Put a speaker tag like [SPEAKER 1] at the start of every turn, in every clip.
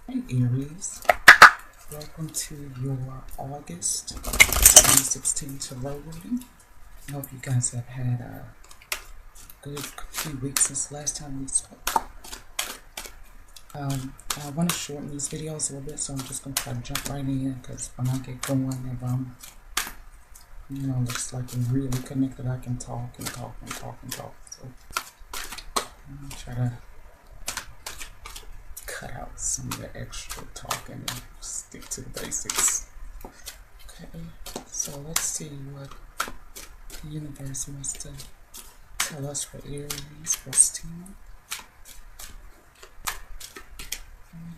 [SPEAKER 1] Hey Aries, welcome to your August 2016 tarot reading. I hope you guys have had a good few weeks since the last time we spoke. I want to shorten these videos a little bit, so I'm just going to try to jump right in, because when I get going, if I'm, looks like we're really connected, I can talk and talk and talk and talk. So I'm going to try to cut out some of the extra talking and stick to the basics. Okay, so let's see what the universe wants to tell us for Aries, first team.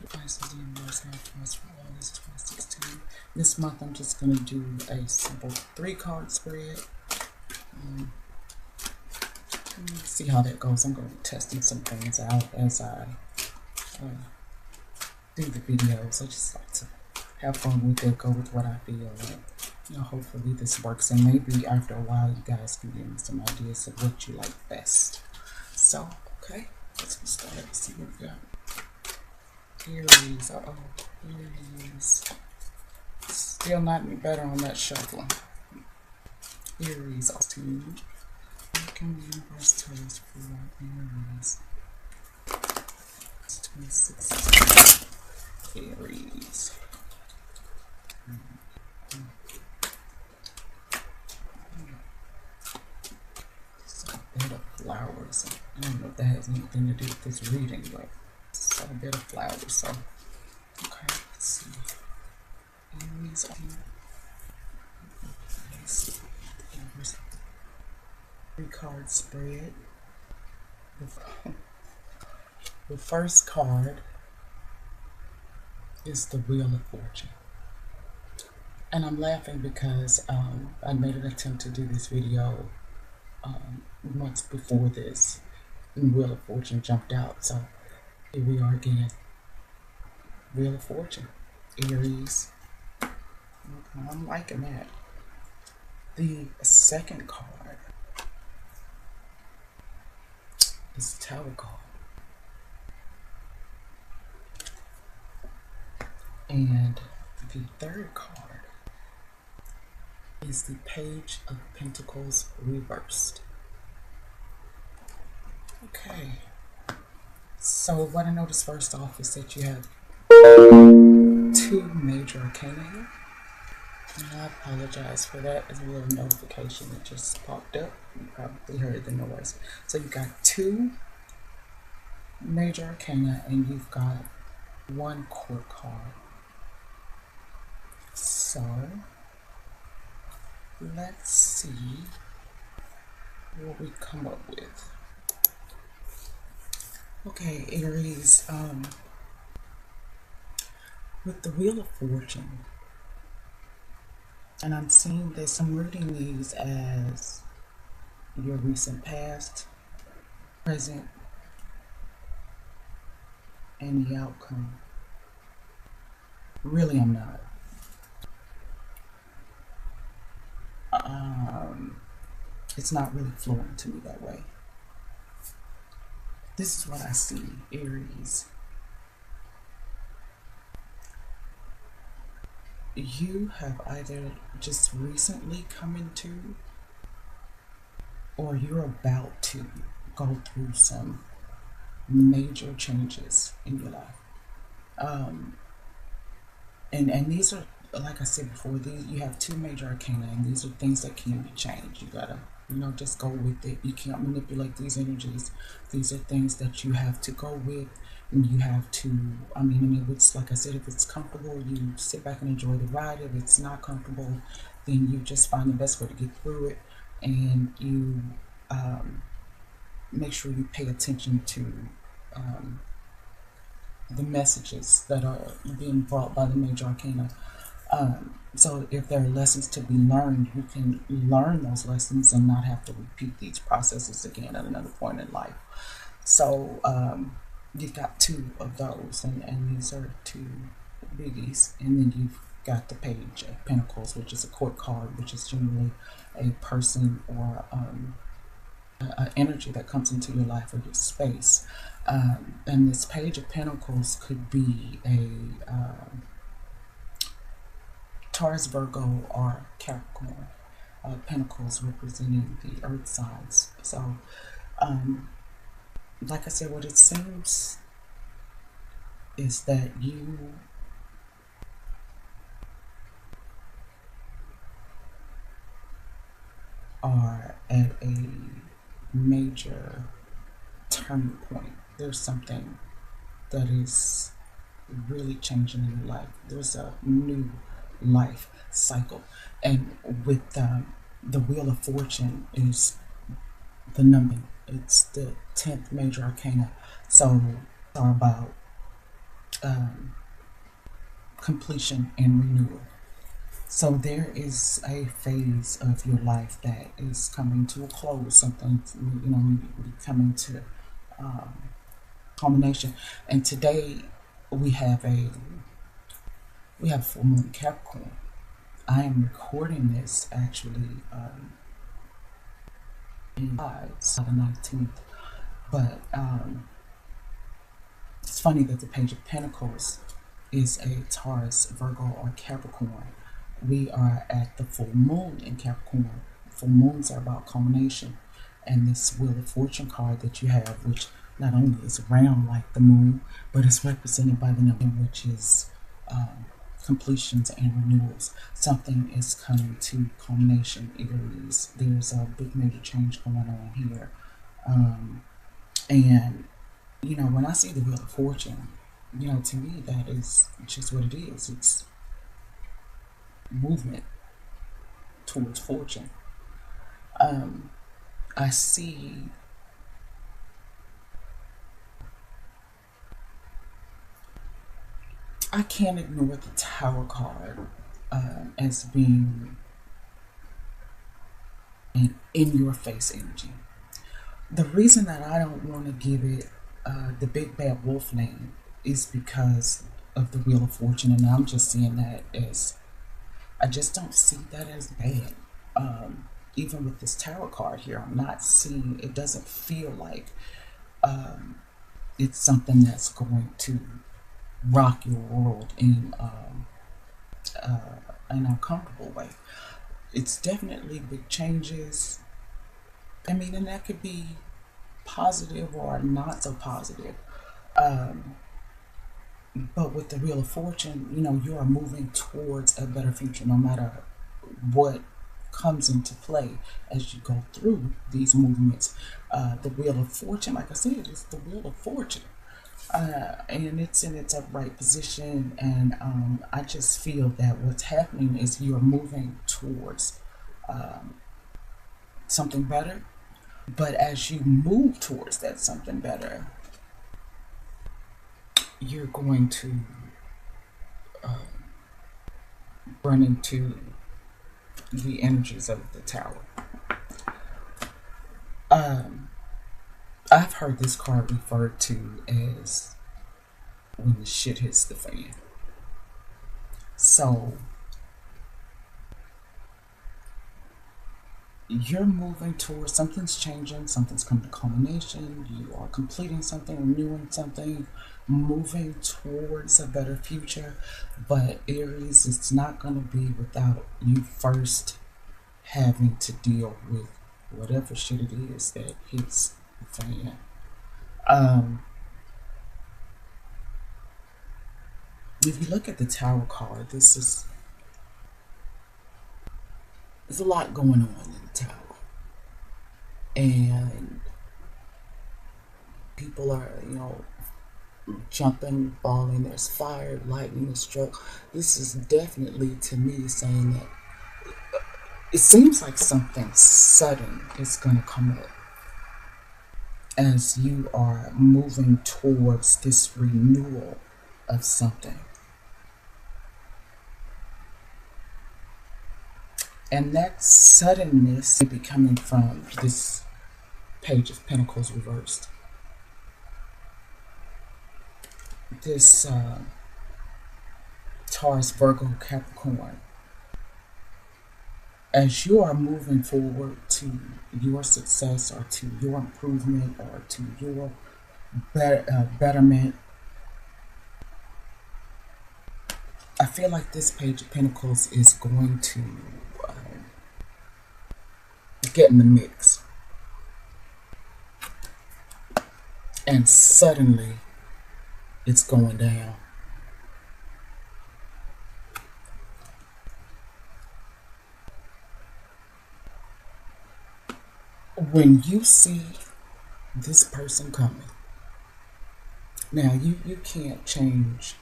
[SPEAKER 1] Devices the universe have for us for August 2016. This month I'm just going to do a simple 3-card spread. See how that goes. I'm going to be testing some things out as I do the videos. I just like to have fun with it, go with what I feel, and hopefully this works, and maybe after a while you guys can give me some ideas of what you like best. So, okay, let's get started. Let's see what we got. Aries, Aries. Still not any better on that shuffling. Aries, team. What can the universe tell us for Aries? 2016. Aries. It's a bed of flowers. I don't know if that has anything to do with this reading, but it's a bed of flowers. So, okay, let's see. Aries. Let's see. 3-card spread. The first card is the Wheel of Fortune. And I'm laughing because I made an attempt to do this video months before this, and Wheel of Fortune jumped out. So here we are again. Wheel of Fortune. Aries. Okay, I'm liking that. The second card is Tower card. And the third card is the Page of Pentacles reversed. Okay. So what I noticed first off is that you have 2 major arcana here. And I apologize for that. There's a little notification that just popped up. You probably heard the noise. So you've got 2 major arcana and you've got 1 court card. So let's see what we come up with. Okay, Aries, with the Wheel of Fortune, and I'm seeing this, I'm reading these as your recent past, present, and the outcome. Really, I'm not. It's not really flowing to me that way. This is what I see, Aries. You have either just recently come into, or you're about to go through some major changes in your life. And these are, like I said before, you have 2 major arcana, and these are things that can be changed. You gotta, just go with it. You can't manipulate these energies. These are things that you have to go with, and you have to, if it's, like I said, if it's comfortable, you sit back and enjoy the ride. If it's not comfortable, then you just find the best way to get through it, and you make sure you pay attention to the messages that are being brought by the major arcana. So if there are lessons to be learned, you can learn those lessons and not have to repeat these processes again at another point in life. So you've got 2 of those, and these are 2 biggies. And then you've got the Page of Pentacles, which is a court card, which is generally a person or energy that comes into your life or your space. And this Page of Pentacles could be a Taurus, Virgo, or Capricorn. Pentacles representing the earth signs. So, like I said, what it seems is that you are at a major turning point. There's something that is really changing in your life. There's a new life cycle. And with the Wheel of Fortune is the number. It's the 10th major arcana. So it's all about completion and renewal. So there is a phase of your life that is coming to a close. Something, coming to culmination. And today we have full moon Capricorn. I am recording this actually in the 19th, but it's funny that the Page of Pentacles is a Taurus, Virgo, or Capricorn. We are at the full moon in Capricorn. Full moons are about culmination, and this Wheel of Fortune card that you have, which not only is round like the moon, but it's represented by the number, which is completions and renewals. Something is coming to culmination, Aries. There's a big major change going on here. And, when I see the Wheel of Fortune, to me, that is just what it is. It's movement towards fortune. I see I can't ignore the Tower card as being an in-your-face energy. The reason that I don't want to give it the big bad wolf name is because of the Wheel of Fortune, and I'm just seeing that as, I just don't see that as bad. Even with this Tower card here, I'm not seeing, it doesn't feel like it's something that's going to rock your world in an uncomfortable way. It's definitely big changes. I mean, and that could be positive or not so positive. But with the Wheel of Fortune, you are moving towards a better future no matter what comes into play as you go through these movements. The Wheel of Fortune, like I said, is the Wheel of Fortune. And it's in its upright position, and I just feel that what's happening is you're moving towards something better. But as you move towards that something better, you're going to run into the energies of the Tower. I've heard this card referred to as when the shit hits the fan. So you're moving towards, something's changing, something's coming to culmination, you are completing something, renewing something, moving towards a better future. But Aries, it's not going to be without you first having to deal with whatever shit it is that hits the fan. If you look at the Tower card, there's a lot going on in the Tower, and people are, jumping, falling. There's fire, lightning, a stroke. This is definitely, to me, saying that it seems like something sudden is going to come up as you are moving towards this renewal of something. And that suddenness may be coming from this Page of Pentacles reversed. This Taurus, Virgo, Capricorn. as you are moving forward to your success or to your improvement or to your betterment, I feel like this Page of Pentacles is going to get in the mix. And suddenly, it's going down. When you see this person coming, now you can't change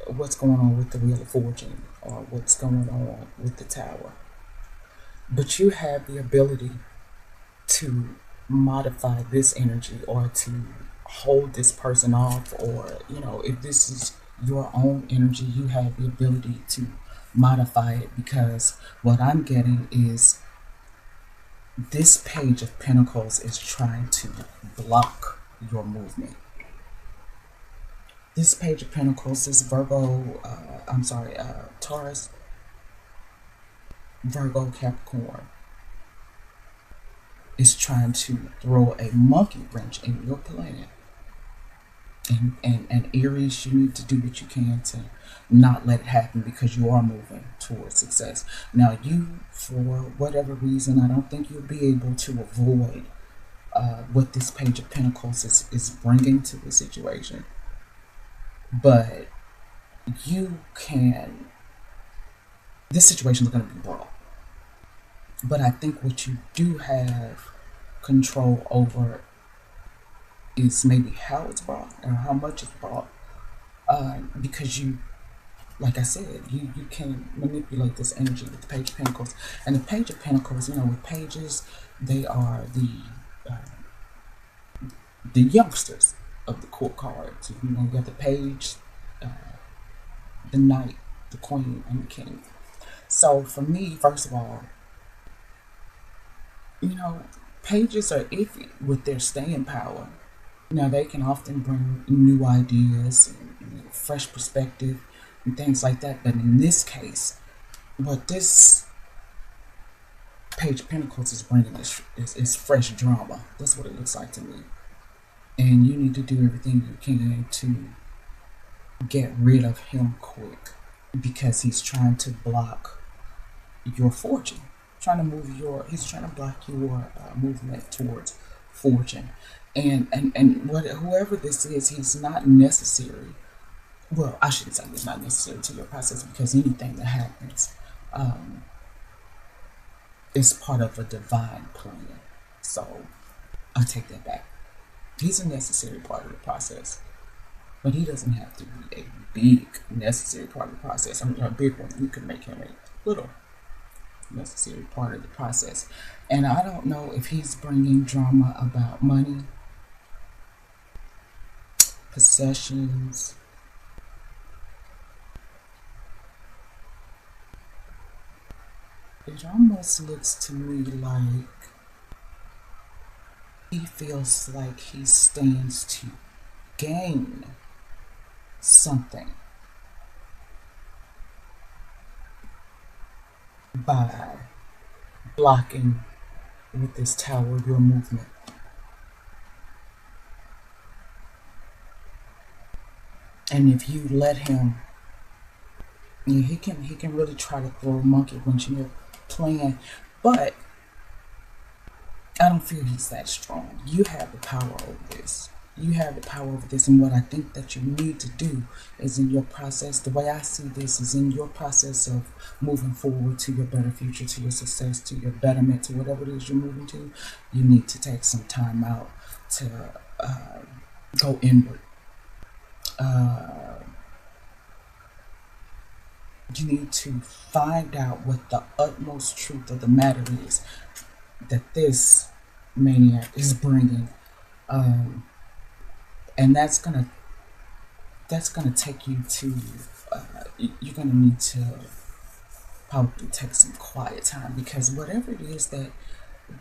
[SPEAKER 1] what's going on with the Wheel of Fortune or what's going on with the Tower. But you have the ability to modify this energy or to hold this person off, or if this is your own energy, you have the ability to modify it, because what I'm getting is this Page of Pentacles is trying to block your movement. This Page of Pentacles is Taurus, Virgo, Capricorn. Is trying to throw a monkey wrench in your plan. And Aries, you need to do what you can to not let it happen, because you are moving towards success. Now, you, for whatever reason, I don't think you'll be able to avoid what this Page of Pentacles is bringing to the situation. But you can, this situation is going to be brought. But I think what you do have control over is maybe how it's brought or how much it's brought. Because you, like I said, you can manipulate this energy with the Page of Pentacles. And the Page of Pentacles, with pages, they are the youngsters of the court cards. You got the Page, the Knight, the Queen, and the King. So for me, first of all, pages are iffy with their staying power. They can often bring new ideas and fresh perspective and things like that. But in this case, what this Page of Pentacles is bringing is fresh drama. That's what it looks like to me. And you need to do everything you can to get rid of him quick, because he's trying to block your fortune. He's trying to block your movement towards fortune, and whoever this is, he's not necessary. Well, I shouldn't say he's not necessary to your process, because anything that happens is part of a divine plan. So I take that back. He's a necessary part of the process, but he doesn't have to be a big necessary part of the process. A big one. You can make him a little necessary part of the process. And I don't know if he's bringing drama about money, possessions, it almost looks to me like he feels like he stands to gain something by blocking with this Tower your movement. And if you let him, he can really try to throw a monkey wrench in your plan, but I don't feel he's that strong. You have the power over this. You have the power over this, and what I think that you need to do is, in your process, the way I see this is in your process of moving forward to your better future, to your success, to your betterment, to whatever it is you're moving to, you need to take some time out to go inward. You need to find out what the utmost truth of the matter is that this maniac is bringing. And that's gonna take you to, you're gonna need to probably take some quiet time, because whatever it is that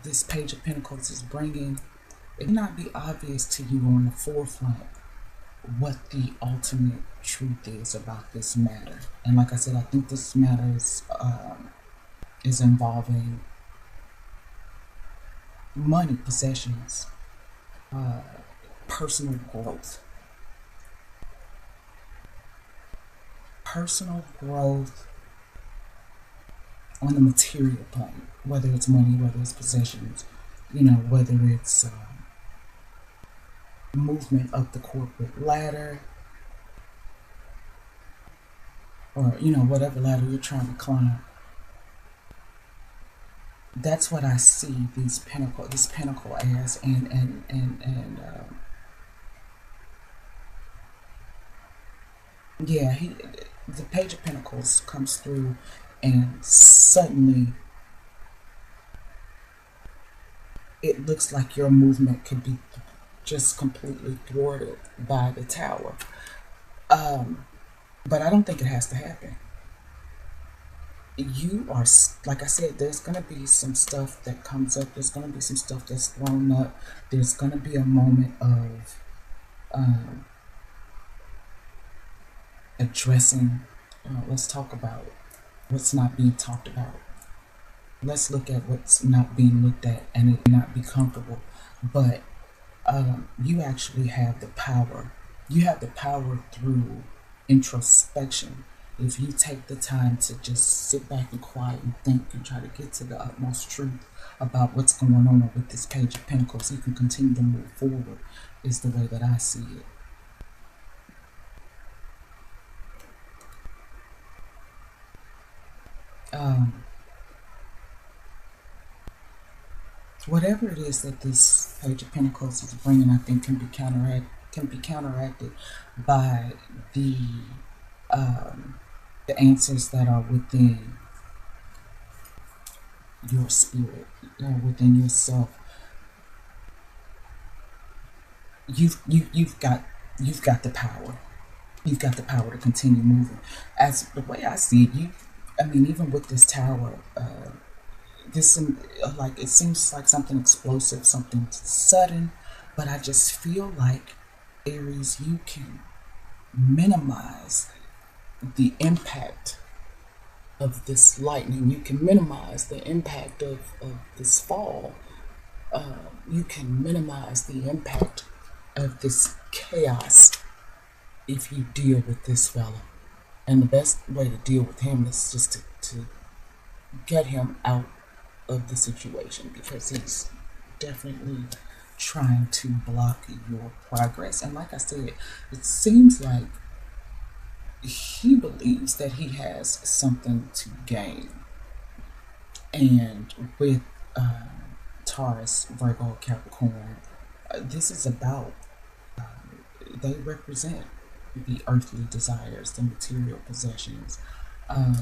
[SPEAKER 1] this Page of Pentacles is bringing, it may not be obvious to you on the forefront what the ultimate truth is about this matter. And like I said, I think this matter is is involving money, possessions, personal growth. Personal growth on the material plane, whether it's money, whether it's possessions, whether it's movement up the corporate ladder, or whatever ladder you're trying to climb. That's what I see this pinnacle as, and yeah, the Page of Pentacles comes through, and suddenly it looks like your movement could be just completely thwarted by the Tower. But I don't think it has to happen. You are, like I said, there's going to be some stuff that comes up. There's going to be some stuff that's thrown up. There's going to be a moment of addressing. Let's talk about what's not being talked about. Let's look at what's not being looked at, and it may not be comfortable. But you actually have the power. You have the power through introspection. If you take the time to just sit back and quiet and think and try to get to the utmost truth about what's going on with this Page of Pentacles, you can continue to move forward, is the way that I see it. Whatever it is that this Page of Pentacles is bringing, I think can be counteracted by the answers that are within your spirit, within yourself. You've got the power. You've got the power to continue moving. As the way I see it, even with this Tower, it seems like something explosive, something sudden, but I just feel like, Aries, you can minimize the impact of this lightning. You can minimize the impact of this fall. You can minimize the impact of this chaos if you deal with this fella. And the best way to deal with him is just to get him out of the situation, because he's definitely trying to block your progress. And like I said, it seems like he believes that he has something to gain. And with Taurus, Virgo, Capricorn, this is about, they represent the earthly desires, the material possessions. I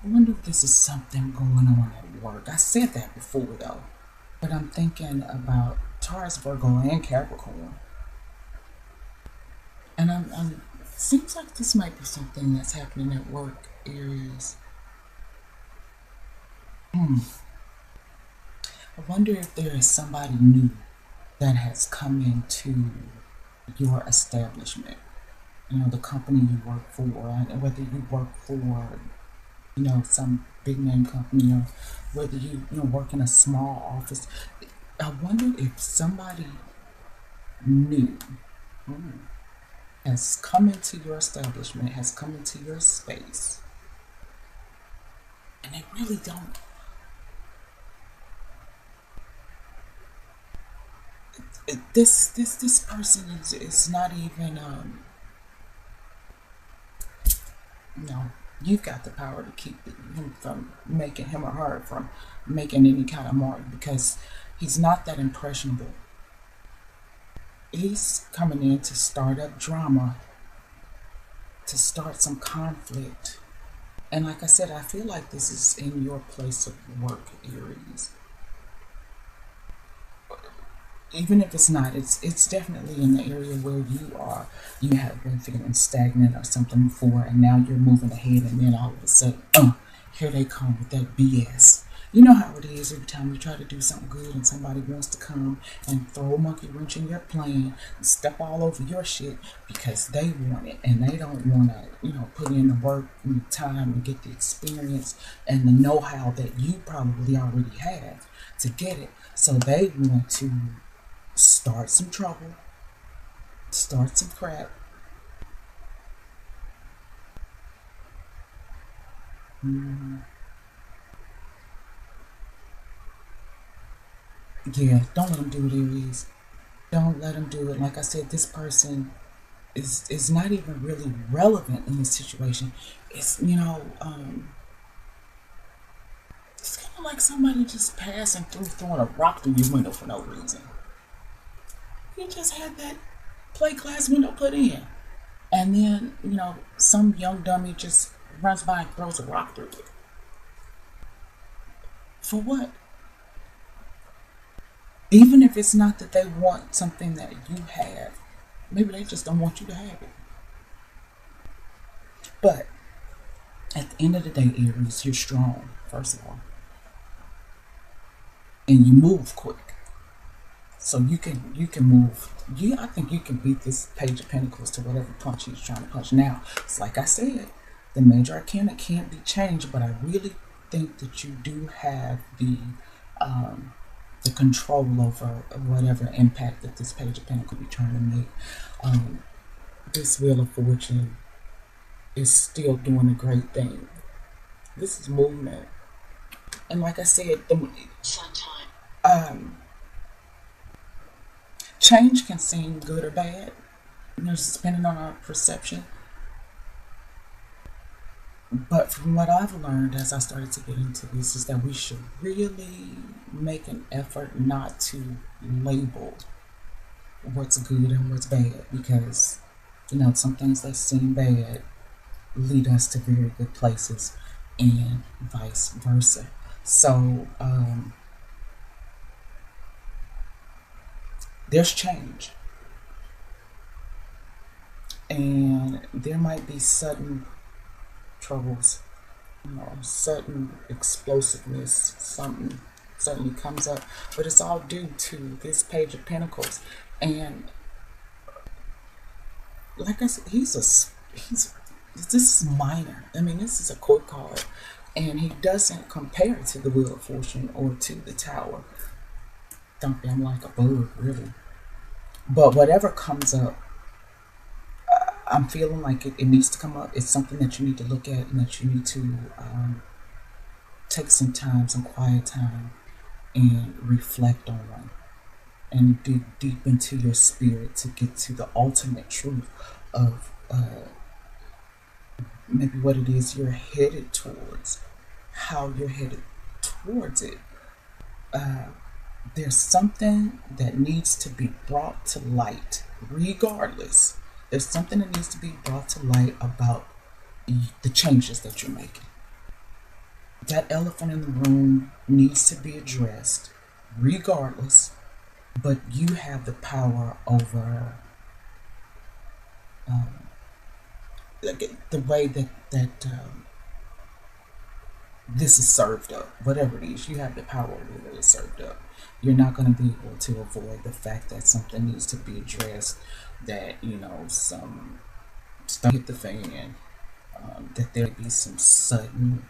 [SPEAKER 1] wonder if this is something going on at work. I said that before though, but I'm thinking about Taurus, Virgo, and Capricorn. And I'm seems like this might be something that's happening at work, Aries. I wonder if there is somebody new that has come into your establishment. The company you work for, whether you work for, some big name company, or whether you work in a small office. I wonder if somebody new has come into your establishment, has come into your space, and they really don't. This person is not even you've got the power to keep him from making him or her from making any kind of mark, because he's not that impressionable. He's coming in to start up drama, to start some conflict. And like I said, I feel like this is in your place of work, Aries. Even if it's not, it's definitely in the area where you have been feeling stagnant or something before, and now you're moving ahead, and then all of a sudden, here they come with that BS. You know how it is every time you try to do something good and somebody wants to come and throw a monkey wrench in your plan and step all over your shit because they want it and they don't want to, put in the work and the time and get the experience and the know-how that you probably already have to get it. So they want to start some trouble, start some crap. Yeah, don't let them do it, Aries. Don't let them do it. Like I said, this person is not even really relevant in this situation. It's, it's kind of like somebody just passing through, throwing a rock through your window for no reason. You just had that plate glass window put in. And then, some young dummy just runs by and throws a rock through it. For what? Even if it's not that they want something that you have, maybe they just don't want you to have it. But at the end of the day, Aries, you're strong, first of all. And you move quick. So you can move. I think you can beat this Page of Pentacles to whatever punch he's trying to punch. Now, it's like I said, the major arcana can't be changed, but I really think that you do have the control over whatever impact that this Page of Pentacles be trying to make. This Wheel of Fortune is still doing a great thing. This is movement. And like I said, change can seem good or bad, depending on our perception. But from what I've learned as I started to get into this is that we should really make an effort not to label what's good and what's bad, because some things that seem bad lead us to very good places and vice versa. So there's change, and there might be sudden troubles, sudden explosiveness, something suddenly comes up, but it's all due to this Page of Pentacles. And like I said, this is minor. I mean, this is a court card, and he doesn't compare to the Wheel of Fortune or to the Tower. Dump him like a bug, really. But whatever comes up, I'm feeling like it needs to come up. It's something that you need to look at and that you need to take some time, some quiet time, and reflect on, and dig deep into your spirit to get to the ultimate truth of maybe what it is you're headed towards, how you're headed towards it. There's something that needs to be brought to light, regardless. There's something that needs to be brought to light about the changes that you're making. That elephant in the room needs to be addressed, regardless. But you have the power over the way that this is served up. Whatever it is, you have the power over the way it's served up. You're not going to be able to avoid the fact that something needs to be addressed, that, some stuff hit the fan, that there be some sudden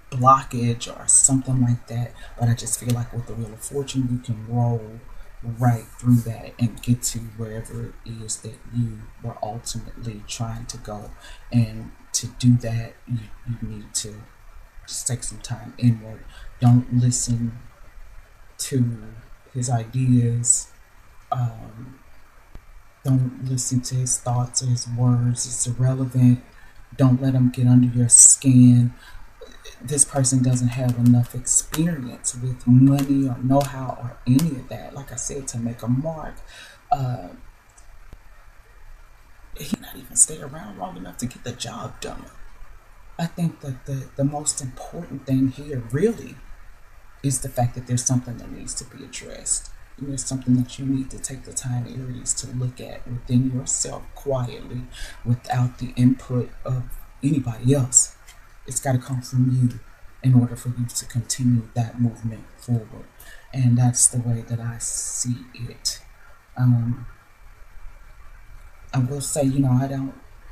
[SPEAKER 1] blockage or something like that. But I just feel like with the Wheel of Fortune, you can roll right through that and get to wherever it is that you were ultimately trying to go. And to do that, you need to just take some time inward. Don't listen to his ideas. Don't listen to his thoughts or his words. It's irrelevant. Don't let him get under your skin. This person doesn't have enough experience with money or know-how or any of that, like I said, to make a mark. He not even stay around long enough to get the job done. I think that the most important thing here really is the fact that there's something that needs to be addressed. And there's something that you need to take the time, Aries, to look at within yourself quietly, without the input of anybody else. It's got to come from you. in order for you to continue that movement forward. And that's the way that I see it. I will say,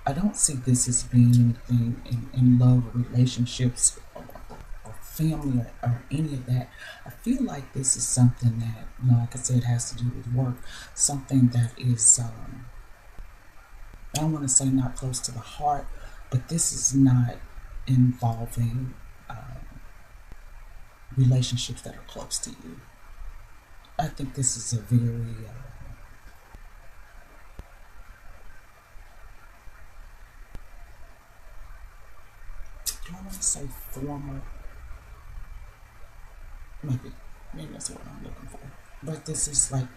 [SPEAKER 1] I don't see this as being anything in love or relationships or family or any of that. I feel like this is something that, like I said, has to do with work. Something that is, I don't want to say not close to the heart, but this is not involving relationships that are close to you. I think this is a very do I want to say formal? Maybe that's what I'm looking for. But this is like,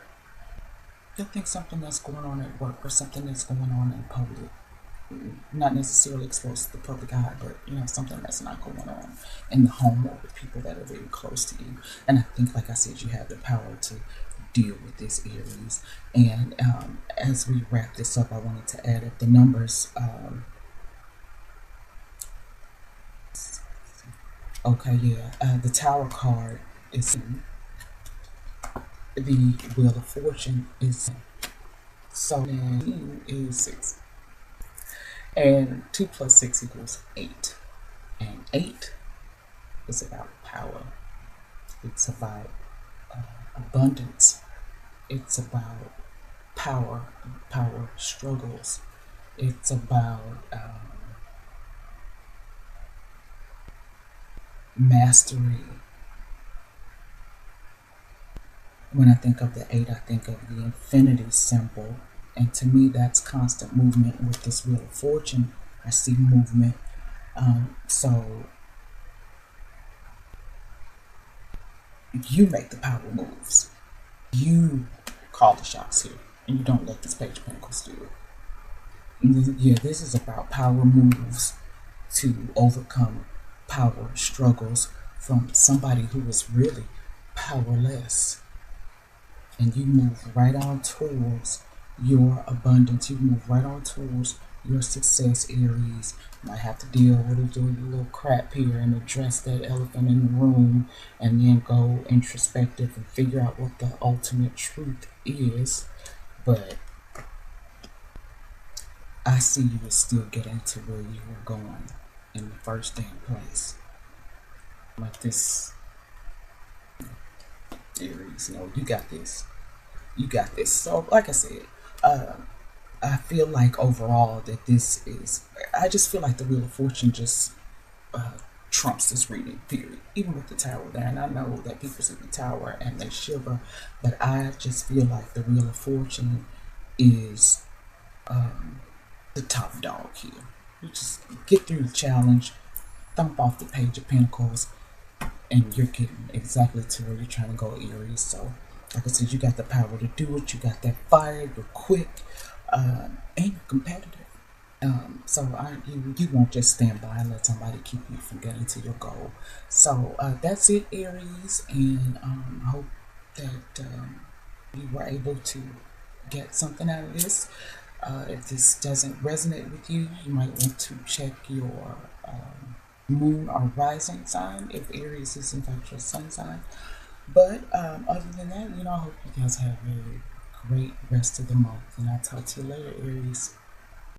[SPEAKER 1] I think something that's going on at work or something that's going on in public. Not necessarily exposed to the public eye, but something that's not going on in the home or with people that are very close to you. And I think, like I said, you have the power to deal with this, Aries. And as we wrap this up, I wanted to add up the numbers. The Tower card is the Wheel of Fortune is so is 6. And 2 plus 6 equals 8. And 8 is about power. It's about abundance. It's about power struggles. It's about mastery. When I think of the 8, I think of the infinity symbol. And to me, that's constant movement. With this Wheel of Fortune, I see movement. So you make the power moves. You call the shots here. And you don't let this Page of Pentacles do it. Yeah, this is about power moves to overcome power struggles from somebody who is really powerless. And you move right on towards your abundance. You move right on towards your success, Aries. You might have to deal with a little crap here and address that elephant in the room, and then go introspective and figure out what the ultimate truth is. But I see you as still getting to where you were going in the first damn place. Like this, Aries, you got this. You got this. So, like I said, I feel like overall that this is, I just feel like the Wheel of Fortune just trumps this reading, period. Even with the Tower there. And I know that people see the Tower and they shiver, but I just feel like the Wheel of Fortune is the top dog here. You just get through the challenge, thump off the Page of Pentacles, and you're getting exactly to where you're trying to go, Aries. So, like I said, you got the power to do it. You got that fire. You're quick, and you're competitive. So you won't just stand by and let somebody keep you from getting to your goal. So that's it, Aries, and I hope that you were able to get something out of this. If this doesn't resonate with you, you might want to check your moon or rising sign, if Aries is in fact your sun sign. But other than that, I hope you guys have a great rest of the month, and I'll talk to you later, Aries.